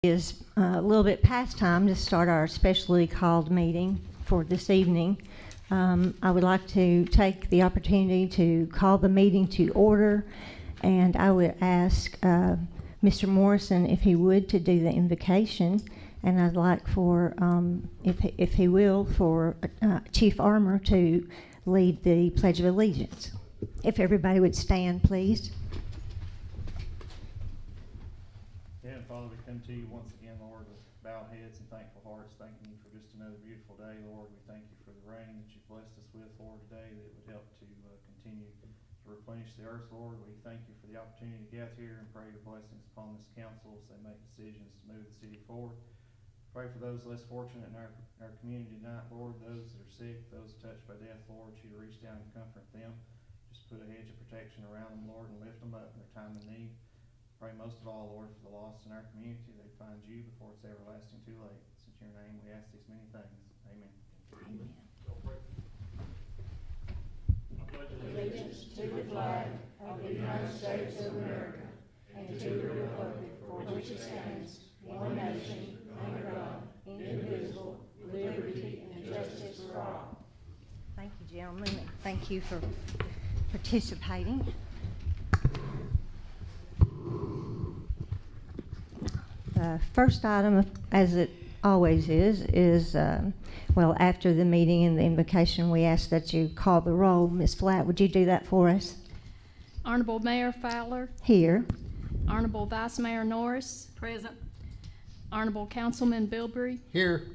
Is a little bit past time to start our specially called meeting for this evening. I would like to take the opportunity to call the meeting to order, and I would ask Mr. Morrison if he would to do the invocation, and I'd like for, if he will, for Chief Armour to lead the Pledge of Allegiance. If everybody would stand, please. Yeah, Father, we come to you once again, Lord, with bowed heads and thankful hearts, thanking you for just another beautiful day, Lord. We thank you for the rain that you've blessed us with, Lord, today, that would help to continue to replenish the earth, Lord. We thank you for the opportunity to get here and pray your blessings upon this council as they make decisions to move the city forward. Pray for those less fortunate in our community tonight, Lord, those that are sick, those touched by death, Lord, you to reach down and comfort them. Just put a hedge of protection around them, Lord, and lift them up in their time of need. Pray most of all, Lord, for the lost in our community. They find you before it's everlasting too late. It's in your name we ask these many things. Amen. Amen. I pledge allegiance to the flag of the United States of America and to the republic for which it stands, one nation, under God, indivisible, with liberty and justice for all. Thank you, gentlemen, and thank you for participating. The first item, as it always is well, after the meeting and the invocation, we ask that you call the roll. Ms. Flatt, would you do that for us? Honorable Mayor Fowler. Here. Honorable Vice Mayor Norris. Present. Honorable Councilman Bilbrey. Here.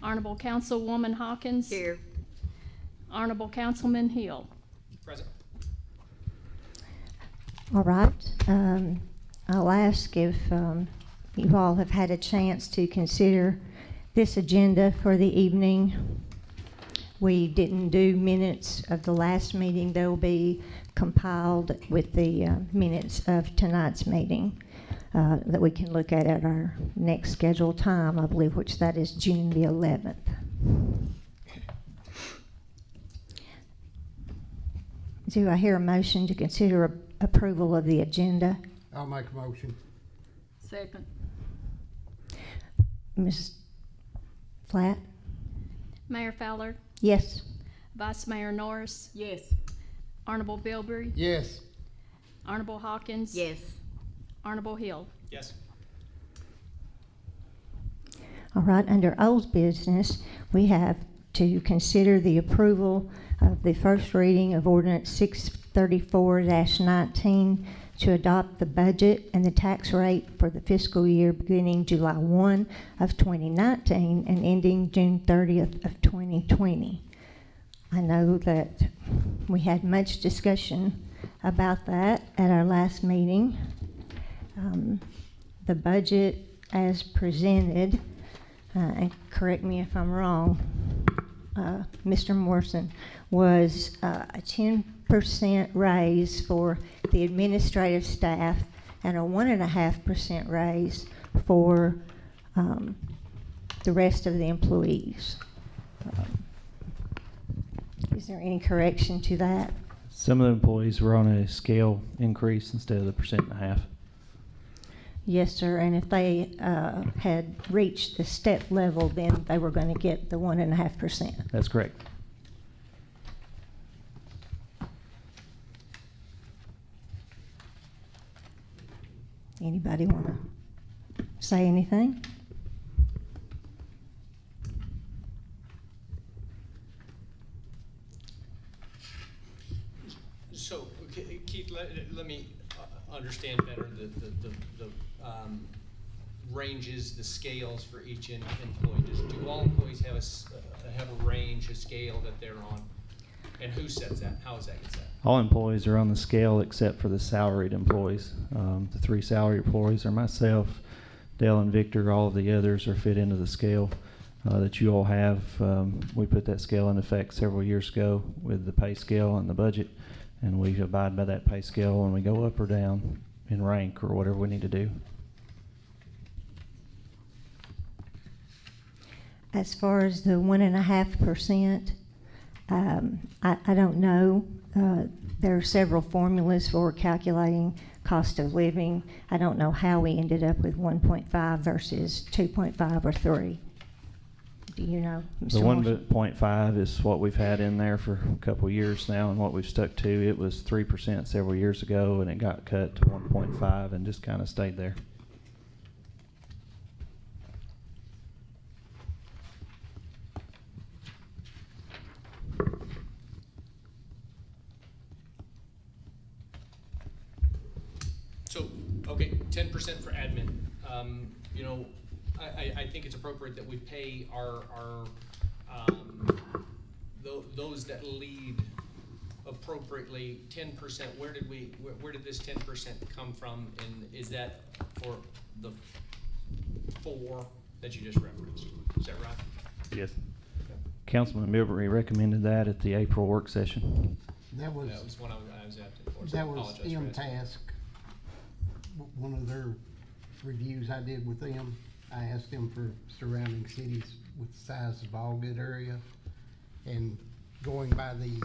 Honorable Councilwoman Hawkins. Here. Honorable Councilman Hill. Present. All right. I'll ask if you all have had a chance to consider this agenda for the evening. We didn't do minutes of the last meeting. They'll be compiled with the minutes of tonight's meeting that we can look at our next scheduled time, I believe, which that is June the 11th. Do I hear a motion to consider approval of the agenda? I'll make a motion. Second. Ms. Flatt? Mayor Fowler. Yes. Vice Mayor Norris. Yes. Honorable Bilbrey. Yes. Honorable Hawkins. Yes. Honorable Hill. Yes. All right, under old business, we have to consider the approval of the first reading of ordinance 634-19 to adopt the budget and the tax rate for the fiscal year beginning July 1 of 2019 and ending June 30th of 2020. I know that we had much discussion about that at our last meeting. The budget as presented, and correct me if I'm wrong, Mr. Morrison, was a 10% raise for the administrative staff and a 1.5% raise for the rest of the employees. Is there any correction to that? Some of the employees were on a scale increase instead of the 1.5%. Yes, sir, and if they had reached the step level, then they were going to get the 1.5%. That's correct. Anybody want to say anything? So, Keith, let me understand better the ranges, the scales for each employee. Do all employees have a range, a scale that they're on? And who sets that? How is that set? All employees are on the scale except for the salaried employees. The 3 salaried employees are myself, Dale and Victor. All of the others are fit into the scale that you all have. We put that scale in effect several years ago with the pay scale and the budget, and we abide by that pay scale when we go up or down in rank or whatever we need to do. As far as the 1.5%, I don't know. There are several formulas for calculating cost of living. I don't know how we ended up with 1.5 versus 2.5 or 3. Do you know, Mr. The Marshall? 1.5 is what we've had in there for a couple of years now, and what we've stuck to. It was 3% several years ago, and it got cut to 1.5 and just kind of stayed there. So, okay, 10% for admin. You know, I think it's appropriate that we pay our those that lead appropriately 10%. Where did this 10% come from? And is that for the 4 that you just referenced? Is that right? Yes. Councilman Milbury recommended that at the April work session. That was, That was one I was absent for. So I that was apologize for asking. MTask. One of their reviews I did with them, I asked them for surrounding cities with the size of Allgood area. And going by the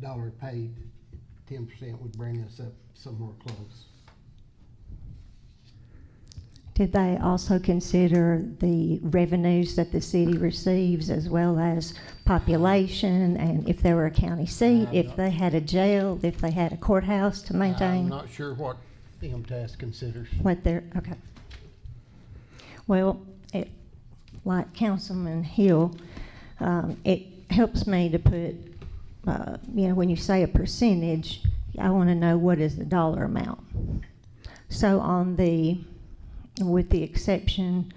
dollar paid, 10% would bring us up somewhere close. Did they also consider the revenues that the city receives as well as population, and if there were a county seat, if they had a jail, if they had a courthouse to I'm maintain? not sure what MTask considers. What they're, okay. Well, like Councilman Hill, it helps me to put, you know, when you say a percentage, I want to know what is the dollar amount. So on the, with the exception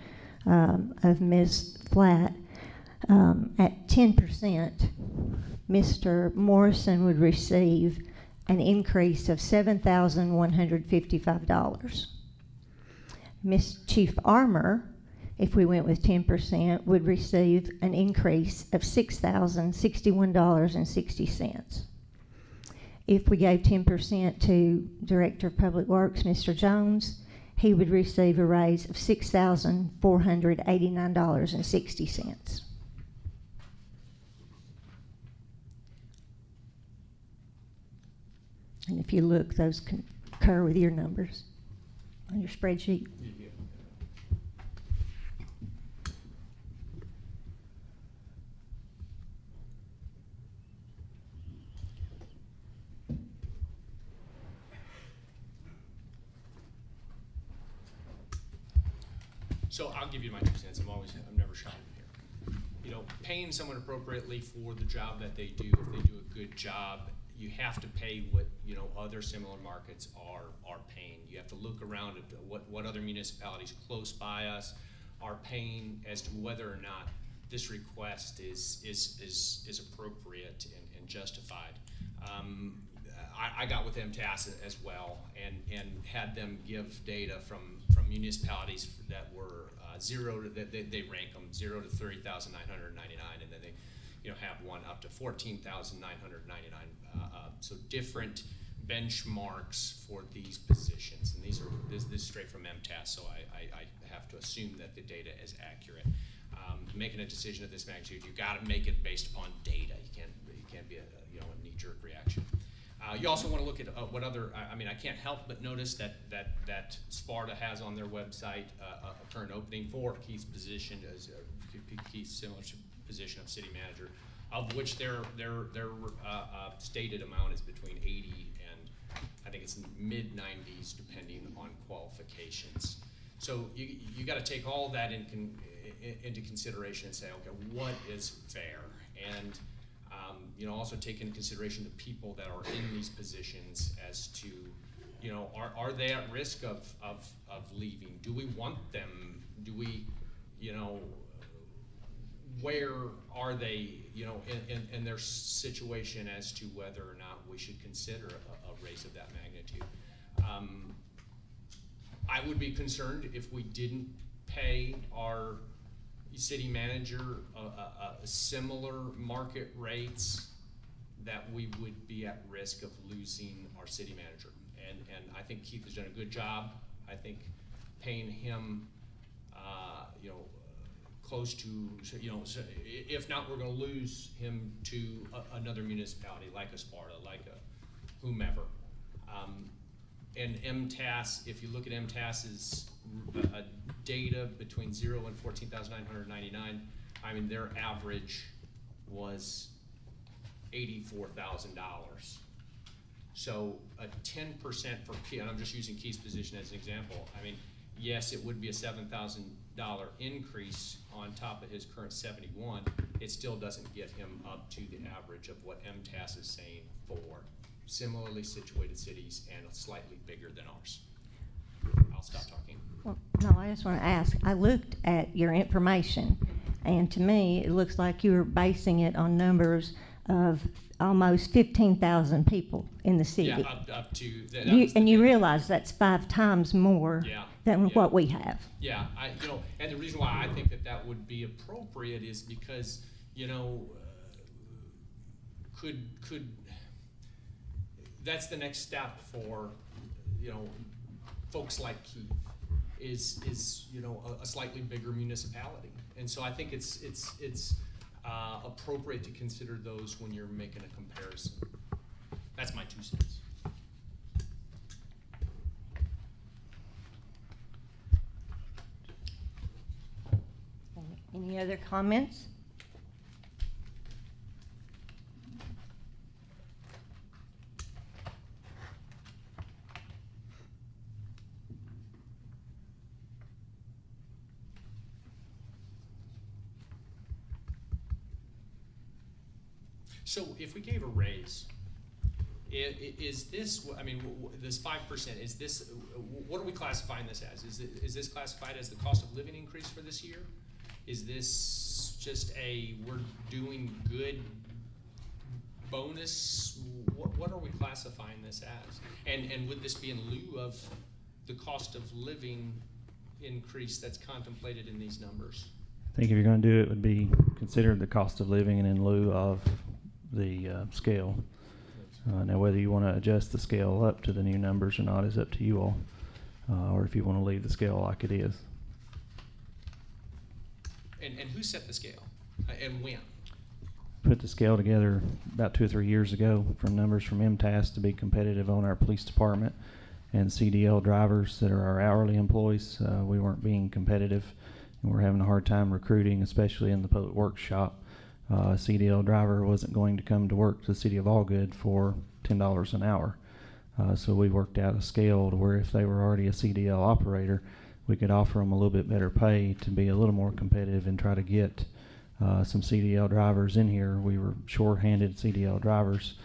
of Ms. Flatt, at 10%, Mr. Morrison would receive an increase of $7,155. Miss Chief Armor, if we went with 10%, would receive an increase of $6,061.60. If we gave 10% to Director of Public Works, Mr. Jones, he would receive a raise of $6,489.60. And if you look, those concur with your numbers on your spreadsheet. So I'll give you my 2 cents. I'm never shy here. You know, paying someone appropriately for the job that they do, if they do a good job, you have to pay what, you know, other similar markets are paying. You have to look around at what other municipalities close by us are paying as to whether or not this request is appropriate and justified. I got with MTask as well and had them give data from municipalities that were they rank them 0 to 30,999, and then they, you know, have one up to 14,999. So different benchmarks for these positions, and this is straight from MTask. So I have to assume that the data is accurate. Making a decision of this magnitude, you got to make it based upon data. You can't be a knee-jerk reaction. You also want to look at what other. I mean, I can't help but notice that Sparta has on their website a current opening for Keith's position as Keith's similar position of city manager, of which their stated amount is between 80 and I think it's mid 90s depending on qualifications. So you got to take all that into consideration and say, okay, what is fair? And also take into consideration the people that are in these positions as to, are they at risk of leaving? Do we want them? Do we, where are they, in their situation as to whether or not we should consider a raise of that magnitude? I would be concerned if we didn't pay our city manager similar market rates, that we would be at risk of losing our city manager. And I think Keith has done a good job. I think paying him, close to, if not, we're going to lose him to another municipality like a Sparta, like a whomever. and MTAS, if you look at MTAS's data between 0 and 14,999, I mean, their average was $84,000. So a 10% for Key, and I'm just using Key's position as an example. I mean, yes, it would be a $7,000 increase on top of his current 71. It still doesn't get him up to the average of what MTAS is saying for similarly situated cities and slightly bigger than ours. I'll stop talking. Well, no, I just want to ask, I looked at your information, and to me, it looks like you were basing it on numbers of almost 15,000 people in the city. Yeah, up to that. And you realize that's 5 times more Yeah, than yeah. what we have. Yeah, and the reason why I think that would be appropriate is because, could that's the next step for, folks like Keith is a slightly bigger municipality, and so I think it's appropriate to consider those when you're making a comparison. That's my 2 cents. Any other comments? So if we gave a raise, is this, I mean, this 5%, is this, what are we classifying this as? Is this classified as the cost of living increase for this year? Is this just we're doing good bonus? What are we classifying this as? And would this be in lieu of the cost of living increase that's contemplated in these numbers? I think if you're going to do it, it would be considered the cost of living and in lieu of the scale. Now, whether you want to adjust the scale up to the new numbers or not is up to you all, or if you want to leave the scale like it is. And who set the scale? And when? Put the scale together about 2 or 3 years ago from numbers from MTAS to be competitive on our police department and CDL drivers that are our hourly employees. We weren't being competitive, and we're having a hard time recruiting, especially in the public works shop. A CDL driver wasn't going to come to work to the city of Allgood for $10 an hour. So we worked out a scale to where if they were already a CDL operator, we could offer them a little bit better pay to be a little more competitive and try to get some CDL drivers in here. We were short-handed CDL drivers,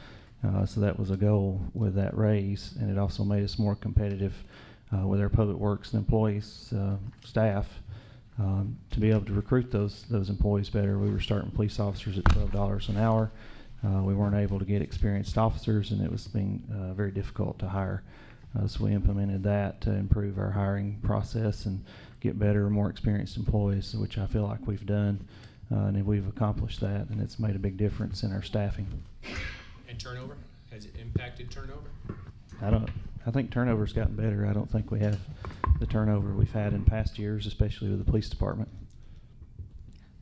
so that was a goal with that raise, and it also made us more competitive with our public works and employees, staff, to be able to recruit those employees better. We were starting police officers at $12 an hour. We weren't able to get experienced officers, and it was being very difficult to hire. So we implemented that to improve our hiring process and get better, more experienced employees, which I feel like we've done, and we've accomplished that, and it's made a big difference in our staffing. And turnover? Has it impacted turnover? I think turnover's gotten better. I don't think we have the turnover we've had in past years, especially with the police department.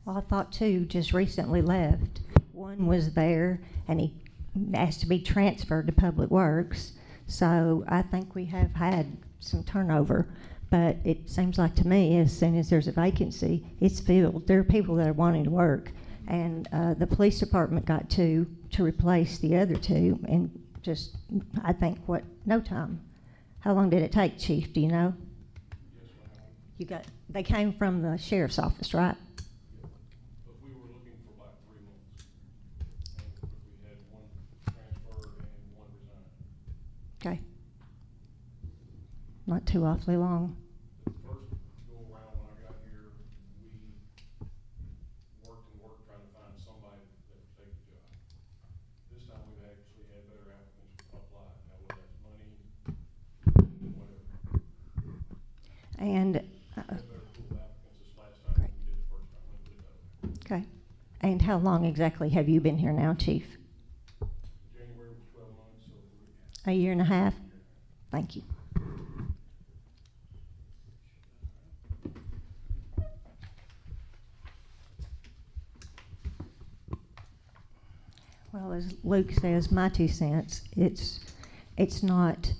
Well, I thought 2 just recently left. One was there, and he asked to be transferred to Public Works. So I think we have had some turnover, but it seems like to me as soon as there's a vacancy, it's filled. There are people that are wanting to work, and the police department got 2 to replace the other 2, and just, I think, no time. How long did it take, Chief? Do you know? Yes, ma'am. They came from the sheriff's office, right? Yeah. But we were looking for about 3 months. And we had 1 transfer and 1 resigned. Okay. Not too awfully long. The first go around when I got here, we worked trying to find somebody that would take the job. This time we've actually had better applicants apply. Now whether that's money, whatever. And, We had better pool of applicants this last time than we did the first time. Let me put it that way. okay. And how long exactly have you been here now, Chief? January was 12 months, so A year and a half? Thank you. Well, as Luke says, my 2 cents, it's not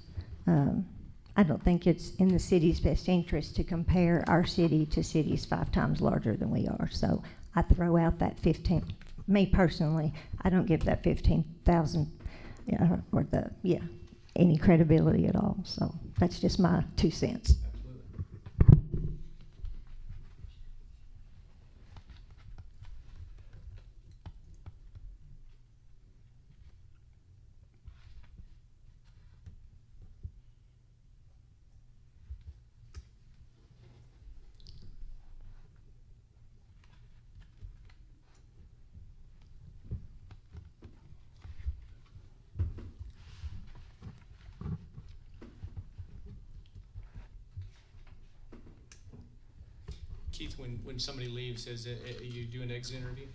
I don't think it's in the city's best interest to compare our city to cities 5 times larger than we are. So I throw out that 15, me personally, I don't give that 15,000 or any credibility at all. So that's just my 2 cents. Absolutely. Keith, when somebody leaves, you do an exit interview?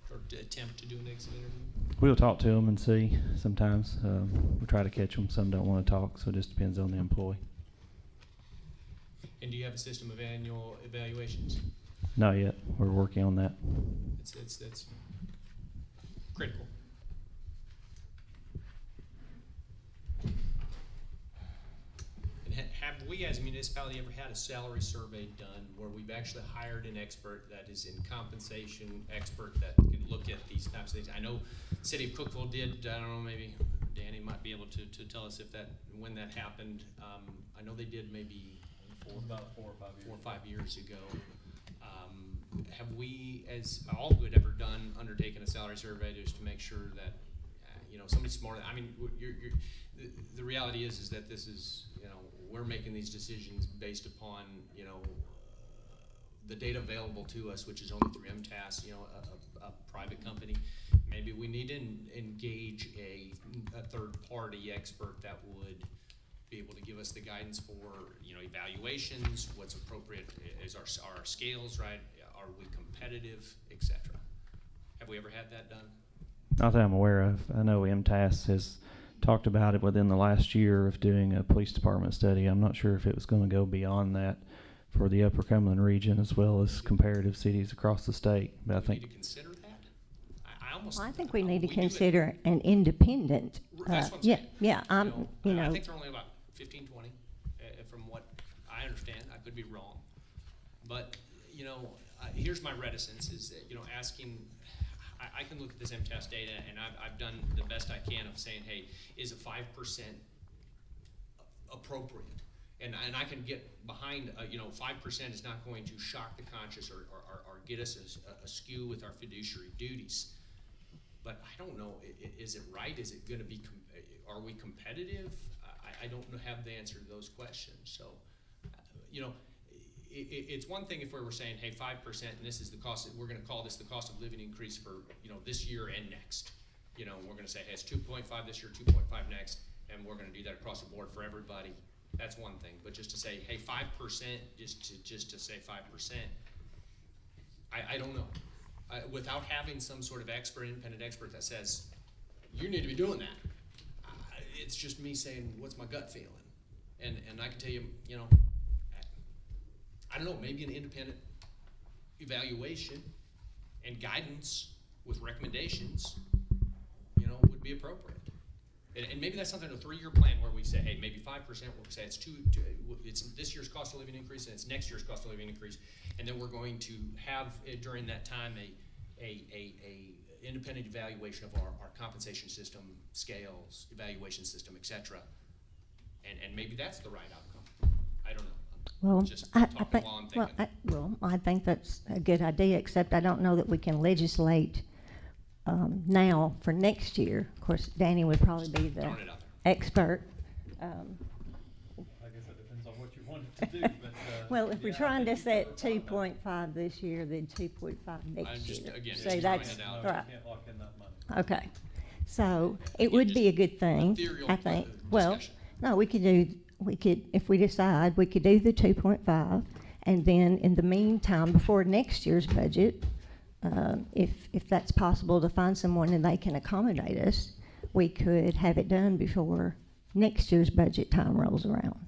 Or attempt to do an exit interview? We'll talk to them and see sometimes. We try to catch them. Some don't want to talk, so it just depends on the employee. And do you have a system of annual evaluations? Not yet. We're working on that. That's critical. And have we as a municipality ever had a salary survey done where we've actually hired an expert that is in compensation expert that can look at these types of things? I know City of Cookeville did, I don't know, maybe Danny might be able to tell us when that happened. I know they did maybe About 4 or 5 years. 4 or 5 years ago. Have we, as Allgood, ever undertaken a salary survey just to make sure that somebody's smarter? I mean, the reality is that this is, we're making these decisions based upon the data available to us, which is only through MTAS, a private company. Maybe we need to engage a third-party expert that would be able to give us the guidance for evaluations, what's appropriate, is our scales right, are we competitive, etc. Have we ever had that done? Not that I'm aware of. I know MTAS has talked about it within the last year of doing a police department study. I'm not sure if it was going to go beyond that for the Upper Cumberland region as well as comparative cities across the state. But I Do we think need to consider that? I think we need to do it. consider an independent. That's what I'm Yeah, saying. yeah. I think there are only about 15, 20, from what I understand. I could be wrong, but here's my reticence: is that asking. I can look at this MTAS data, and I've done the best I can of saying, hey, is a 5% appropriate? And I can get behind, 5% is not going to shock the conscience or get us askew with our fiduciary duties. But I don't know, is it right? Is it going to be, are we competitive? I don't have the answer to those questions. So, it's one thing if we were saying, hey, 5%, and this is the cost, we're going to call this the cost of living increase for, this year and next. We're going to say, hey, it's 2.5 this year, 2.5 next, and we're going to do that across the board for everybody. That's one thing. But just to say, hey, 5%, just to say 5%, I don't know. Without having some sort of independent expert that says, you need to be doing that. It's just me saying, what's my gut feeling? And I can tell you, I don't know, maybe an independent evaluation and guidance with recommendations, would be appropriate. And maybe that's something, a 3-year plan where we say, hey, maybe 5%, we'll say it's it's this year's cost of living increase and it's next year's cost of living increase. And then we're going to have, during that time, a independent evaluation of our compensation system, scales, evaluation system, et cetera. And maybe that's the right outcome. I don't know. Well, Just I talking think, while I'm thinking. I think that's a good idea, except I don't know that we can legislate now for next year. Of course, Danny would probably be the Throwing it out there. expert. I guess that depends on what you want it to do, but. Well, if we're yeah, I trying to think you set could look at 2.5 this year, then 2.5 next just, year. again, So just that's, throwing it out that. No, right, you can't lock in that money. okay. So it Again, would just be a good thing, ethereal, I think. discussion. Well, no, we could, if we decide, we could do the 2.5, and then in the meantime, before next year's budget, if that's possible to find someone and they can accommodate us, we could have it done before next year's budget time rolls around.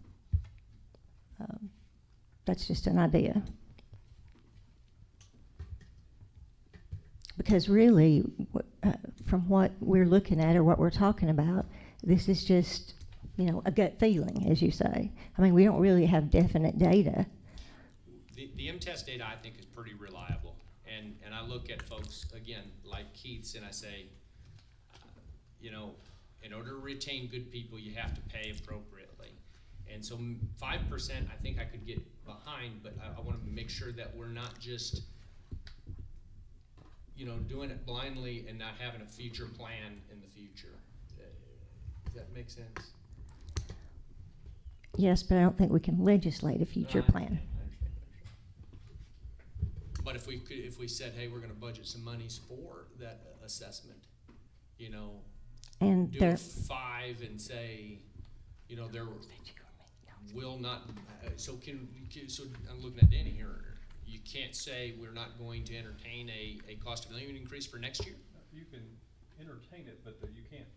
That's just an idea. Because really, from what we're looking at or what we're talking about, this is just a gut feeling, as you say. I mean, we don't really have definite data. The MTS data, I think, is pretty reliable. And I look at folks, again, like Keith's, and I say, in order to retain good people, you have to pay appropriately. And so 5%, I think I could get behind, but I want to make sure that we're not just, doing it blindly and not having a future plan in the future. Does that make sense? Yes, but I don't think we can legislate a future No, I plan. understand. But if we said, hey, we're going to budget some monies for that assessment, And do there, 5 and say, there will not. So I'm looking at Danny here. You can't say we're not going to entertain a cost of living increase for next year. You can entertain it, but you can't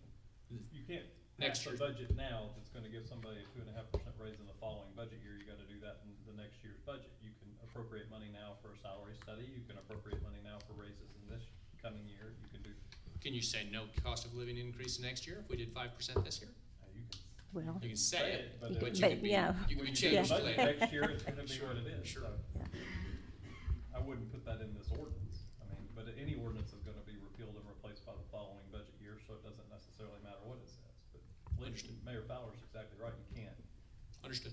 Next pass a year. budget now that's gonna give somebody a 2.5% raise in the following budget year. You gotta do that in the next year's budget. You can appropriate money now for a salary study. You can appropriate money now for raises in this coming year. You can do, Can you say no cost of living increase next year if we did 5% this year? you can well, You can say it, but but it- you But, can be, yeah. you can when be you do the changed budget later. next year, it's gonna be Sure, what it is. sure. So yeah. I wouldn't put that in this ordinance. I mean, but any ordinance is gonna be repealed and replaced by the following budget year, so it doesn't necessarily matter what it says. But Understood. Mayor Fowler's exactly right, you can't. Understood.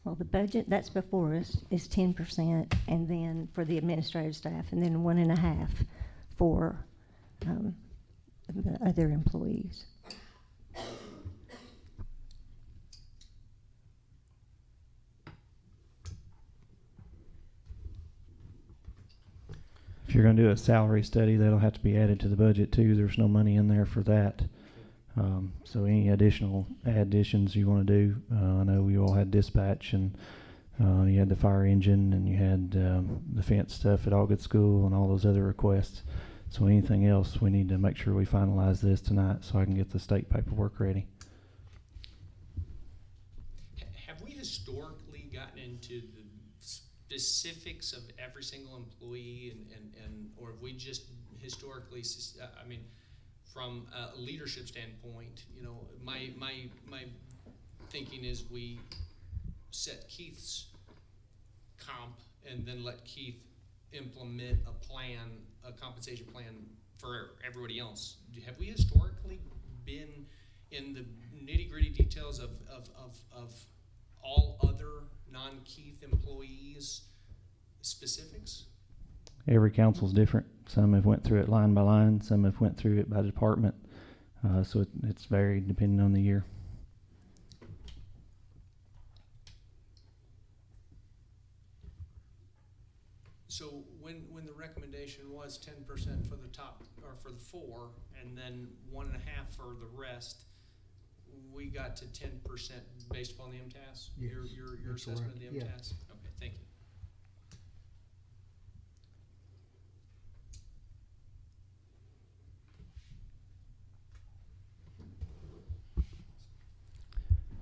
Well, the budget that's before us is 10%, and then for the administrative staff, and then 1.5% for the other employees. If you're gonna do a salary study, that'll have to be added to the budget too. There's no money in there for that. So any additional additions you wanna do, I know you all had dispatch and, you had the fire engine and you had, the fence stuff at Allgood School and all those other requests. So anything else, we need to make sure we finalize this tonight so I can get the state paperwork ready. Have we historically gotten into the specifics of every single employee and or have we just historically, I mean, from a leadership standpoint, my thinking is we set Keith's comp and then let Keith implement a compensation plan for everybody else. Have we historically been in the nitty-gritty details of all other non-Keith employees' specifics? Every council's different. Some have went through it line by line, some have went through it by department. So it's varied depending on the year. So when the recommendation was 10% for the top, or for the 4, and then 1.5 for the rest, we got to 10% based upon the MTAS? Yes, Your that's assessment of the correct, yeah. MTAS? Okay, thank you.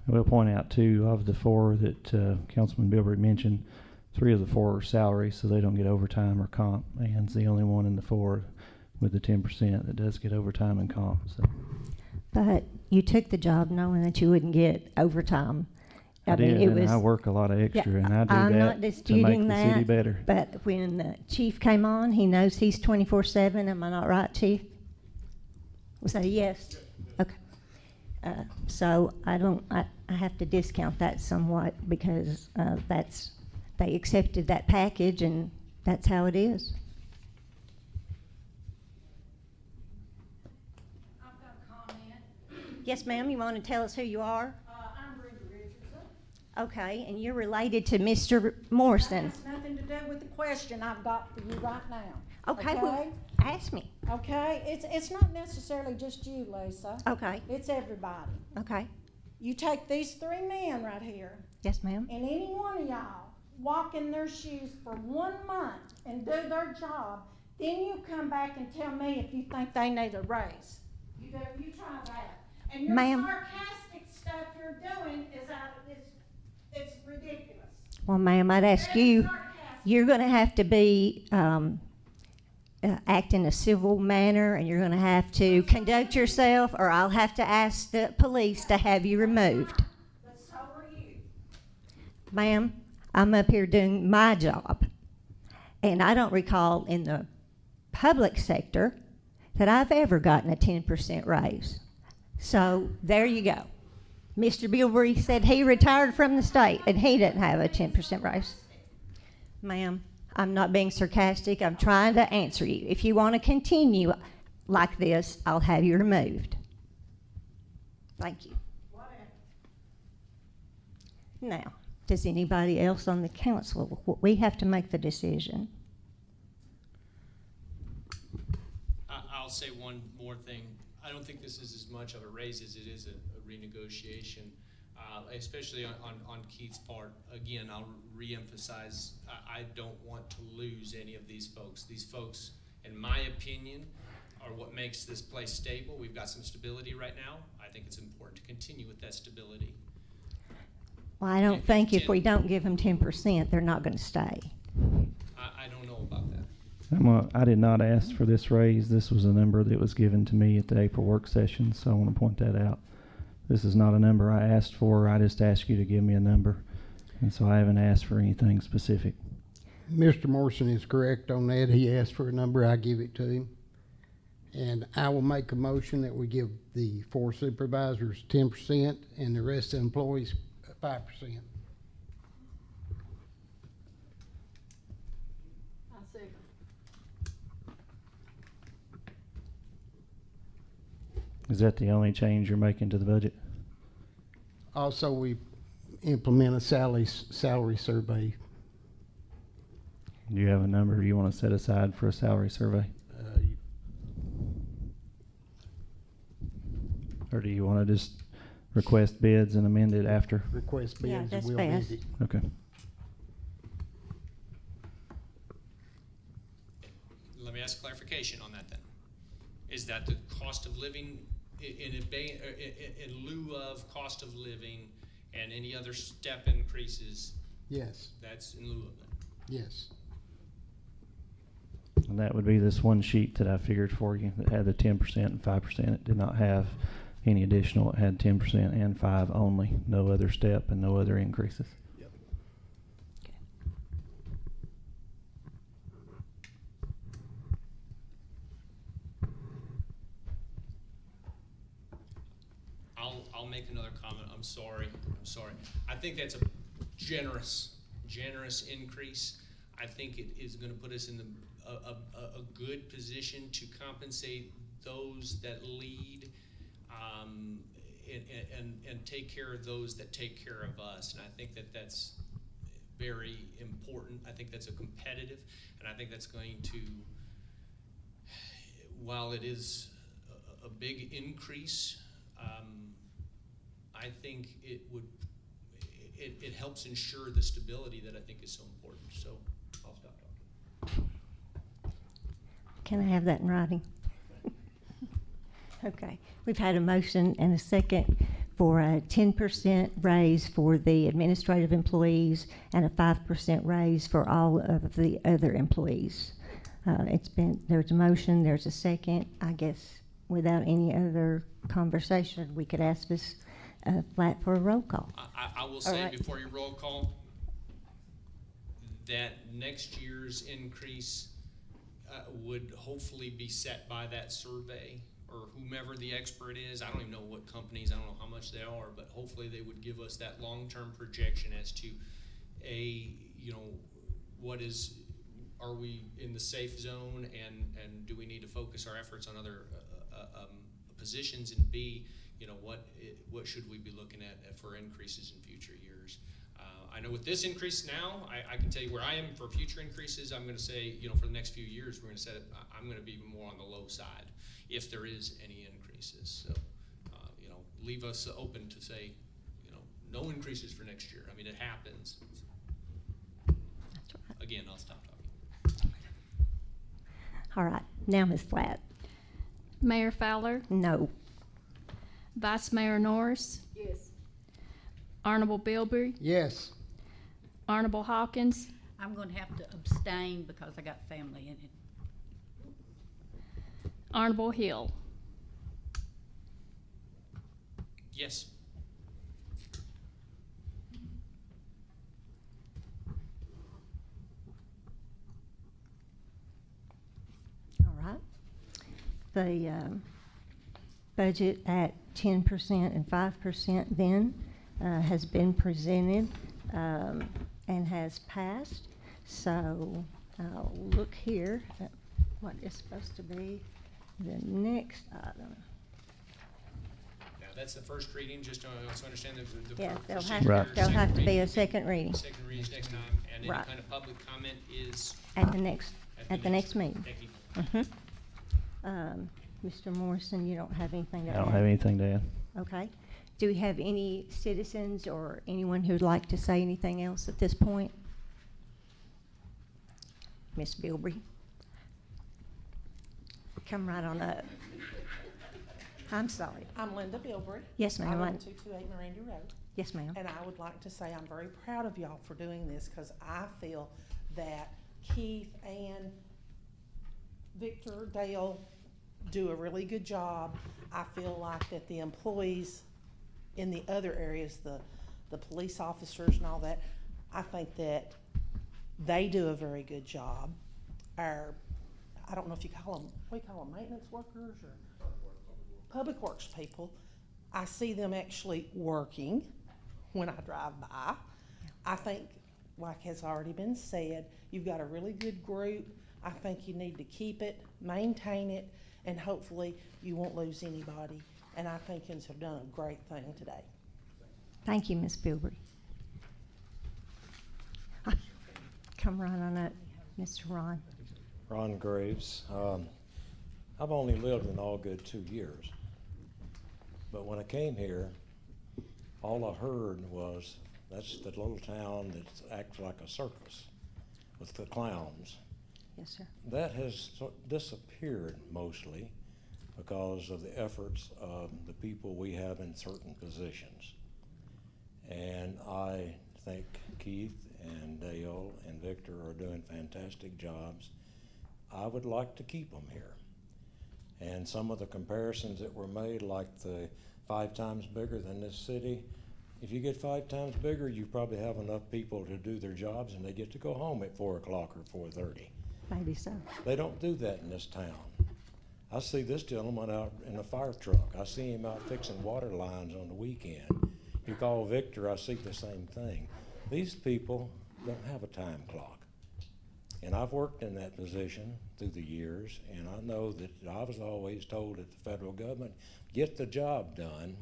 I will point out too, of the 4 that Councilman Bilbert mentioned, 3 of the 4 are salary, so they don't get overtime or comp. Ann's the only one in the 4 with the 10% that does get overtime and comp. So But you took the job knowing that you wouldn't get overtime. I mean, did, it and was, I work a lot of extra, and I do I'm that not to make disputing the city that, better. but when the chief came on, he knows he's 24/7. Am I not right, chief? Was that a yes? Okay. So I have to discount that somewhat because they accepted that package and that's how it is. I've got a comment. Yes, ma'am, you want to tell us who you are? I'm Ruby Richardson. Okay, and you're related to Mr. Morrison. That has nothing to do with the question I've got for you right now. Okay, well, ask me. Okay, it's not necessarily just you, Lisa. Okay, It's everybody. okay. You take these 3 men right here, Yes, ma'am. and any one of y'all walk in their shoes for 1 month and do their job, then you come back and tell me if you think they need a raise. You try that. And your Ma'am. sarcastic stuff you're doing it's ridiculous. Well, ma'am, I'd ask Very you, sarcastic. you're going to have to be act in a civil manner, and you're going to have to conduct yourself, or I'll have to ask the police to have you removed. But so are you. Ma'am, I'm up here doing my job, and I don't recall in the public sector that I've ever gotten a 10% raise. So there you go. Mr. Bilberry said he retired from the state and he didn't have a 10% raise. Ma'am, I'm not being sarcastic. I'm trying to answer you. If you want to continue like this, I'll have you removed. Thank you. Now, does anybody else on the council? We have to make the decision. I'll say one more thing. I don't think this is as much of a raise as it is a renegotiation, especially on Keith's part. Again, I'll reemphasize, I don't want to lose any of these folks. These folks, in my opinion, are what makes this place stable. We've got some stability right now. I think it's important to continue with that stability. Well, I don't think if we don't give them 10%, they're not going to stay. I don't know about that. I did not ask for this raise. This was a number that was given to me at the April work session, so I want to point that out. This is not a number I asked for. I just asked you to give me a number, and so I haven't asked for anything specific. Mr. Morrison is correct on that. He asked for a number, I give it to him. And I will make a motion that we give the 4 supervisors 10% and the rest of the employees 5%. Is that the only change you're making to the budget? Also, we implement a salary survey. Do you have a number you want to set aside for a salary survey? Or do you want to just request bids and amend it after? Request Yeah, bids, that's and we'll amend best. it. Okay. Let me ask clarification on that then. Is that the cost of living in lieu of cost of living and any other step increases? Yes, That's in lieu of that. yes. And that would be this one sheet that I figured for you that had the 10% and 5%. It did not have any additional. It had 10% and 5 only. No other step and no other increases. Yep. I'll make another comment. I'm sorry. I think that's a generous increase. I think it is going to put us in a good position to compensate those that lead and take care of those that take care of us. And I think that that's very important. I think that's a competitive, and I think that's going to, while it is a big increase, I think it helps ensure the stability that I think is so important. So I'll stop talking. Can I have that in writing? Okay. We've had a motion and a second for a 10% raise for the administrative employees and a 5% raise for all of the other employees. There's a motion, there's a second. I guess without any other conversation, we could ask this flat for a roll call. I will say right. before your roll call that next year's increase would hopefully be set by that survey or whomever the expert is. I don't even know what companies, I don't know how much they are, but hopefully they would give us that long-term projection as to are we in the safe zone and do we need to focus our efforts on other positions, and B, what should we be looking at for increases in future years? I know with this increase now, I can tell you where I am for future increases. I'm going to say, for the next few years, we're going to set it. I'm going to be more on the low side if there is any increases. So, leave us open to say, no increases for next year. I mean, it happens. That's right. Again, I'll stop talking. All right. Now, Ms. Flatt. Mayor Fowler, No. Vice Mayor Norris, Yes. Honorable Bilberry, Yes. Honorable Hawkins, I'm going to have to abstain because I got family in it. Honorable Hill. Yes. All right. The budget at 10% and 5% then has been presented and has passed. So I'll look here at what is supposed to be the next item. Now, that's the first reading, just to also understand the Yeah, there'll procedure have, here, Right. there'll have to be reading. a second reading Second reading next time, and any Right. kind of public comment is at the next meeting. Thank you. Mr. Morrison, you don't have anything to I add? don't have anything to add. Okay. Do we have any citizens or anyone who'd like to say anything else at this point? Ms. Bilbrey? Come right on up. I'm sorry. I'm Linda Bilbrey. Yes, ma'am. I live I- at 228 Miranda Road. Yes, ma'am. And I would like to say I'm very proud of y'all for doing this, because I feel that Keith and Victor, Dale do a really good job. I feel like that the employees in the other areas, the police officers and all that, I think that they do a very good job. Our, I don't know if you call them, what do you call them, maintenance workers or? Public Works people, I see them actually working when I drive by. I think, like has already been said, you've got a really good group. I think you need to keep it, maintain it, and hopefully you won't lose anybody. And I think yous have done a great thing today. Thank you, Ms. Bilbrey. Come right on up, Mr. Ron. Ron Graves. I've only lived in Allgood 2 years, but when I came here, all I heard was, that's the little town that acts like a circus with the clowns. Yes, sir. That has disappeared mostly because of the efforts of the people we have in certain positions. And I think Keith and Dale and Victor are doing fantastic jobs. I would like to keep them here. And some of the comparisons that were made, like the 5 times bigger than this city, if you get 5 times bigger, you probably have enough people to do their jobs and they get to go home at 4 o'clock or 4:30. Maybe so. They don't do that in this town. I see this gentleman out in a fire truck. I see him out fixing water lines on the weekend. You call Victor, I see the same thing. These people don't have a time clock. And I've worked in that position through the years, and I know that I was always told that the federal government, get the job done,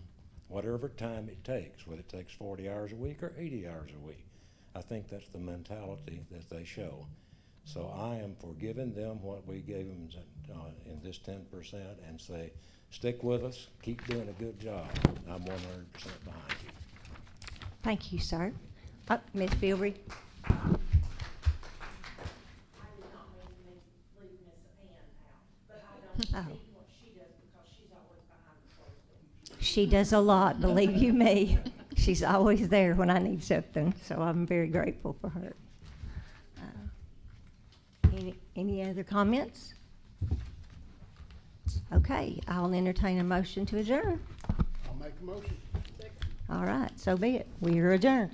whatever time it takes, whether it takes 40 hours a week or 80 hours a week. I think that's the mentality that they show. So I am for giving them what we gave them in this 10% and say, stick with us, keep doing a good job. I'm 100% behind you. Thank you, sir. Ms. Bilbrey? I did not mean to leave Miss Ann out, but I don't Oh. see what she does because she's always behind the closed door. She does a lot, believe you me. She's always there when I need something, so I'm very grateful for her. Any other comments? Okay, I'll entertain a motion to adjourn. I'll make a motion. All right, so be it. We are adjourned.